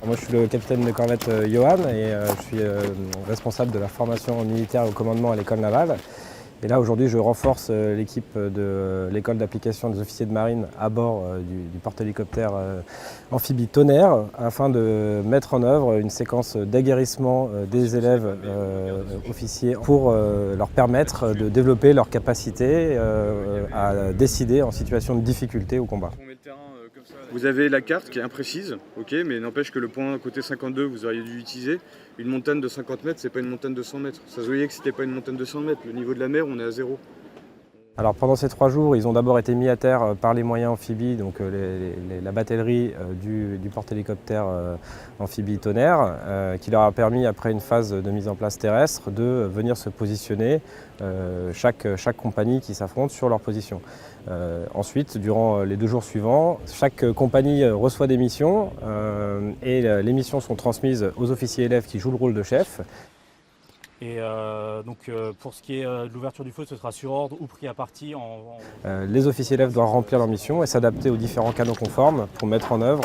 Moi, je suis le capitaine de corvette Johan et je suis responsable de la formation militaire et au commandement à l'école navale. Et là, aujourd'hui, je renforce l'équipe de l'école d'application des officiers de marine à bord du porte-hélicoptère amphibie Tonnerre afin de mettre en œuvre une séquence d'aguerrissement des élèves officiers pour leur permettre de développer leur capacité à décider en situation de difficulté au combat. Vous avez la carte qui est imprécise, ok, mais n'empêche que le point côté 52, vous auriez dû l'utiliser. Une montagne de 50 mètres, c'est pas une montagne de 100 mètres. Ça se voyait que c'était pas une montagne de 100 mètres. Le niveau de la mer, on est à 0. Alors pendant ces 3 jours, ils ont d'abord été mis à terre par les moyens amphibies, donc la batellerie du porte-hélicoptère amphibie Tonnerre, qui leur a permis, après une phase de mise en place terrestre, de venir se positionner, chaque compagnie qui s'affronte sur leur position. Ensuite, durant les 2 jours suivants, chaque compagnie reçoit des missions et les missions sont transmises aux officiers élèves qui jouent le rôle de chef. Et pour ce qui est de l'ouverture du feu, ce sera sur ordre ou pris à partie Les officiers élèves doivent remplir leur mission et s'adapter aux différents canaux conformes pour mettre en œuvre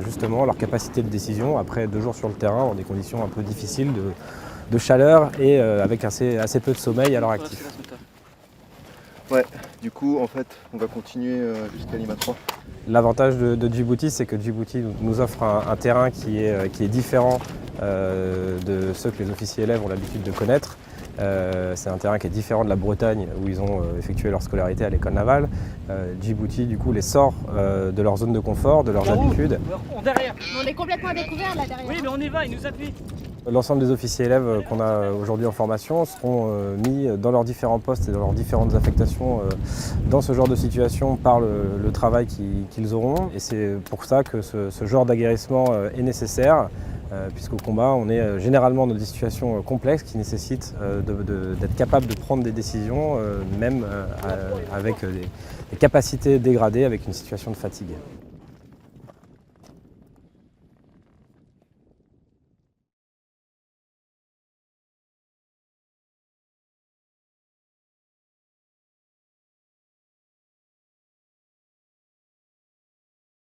justement leur capacité de décision après 2 jours sur le terrain dans des conditions un peu difficiles de chaleur et avec assez peu de sommeil à leur actif. Ouais, du coup en fait on va continuer jusqu'à Lima 3. L'avantage de Djibouti, c'est que Djibouti nous offre un terrain qui est différent de ceux que les officiers élèves ont l'habitude de connaître. C'est un terrain qui est différent de la Bretagne où ils ont effectué leur scolarité à l'école navale. Djibouti du coup les sort de leur zone de confort, de leurs habitudes. Derrière. On est complètement découvert là derrière. Oui, mais on y va, il nous appuie. L'ensemble des officiers élèves qu'on a aujourd'hui en formation seront mis dans leurs différents postes et dans leurs différentes affectations dans ce genre de situation par le travail qu'ils auront. Et c'est pour ça que ce genre d'aguerrissement est nécessaire, puisqu'au combat, on est généralement dans des situations complexes qui nécessitent d'être capable de prendre des décisions, même avec des capacités dégradées, avec une situation de fatigue.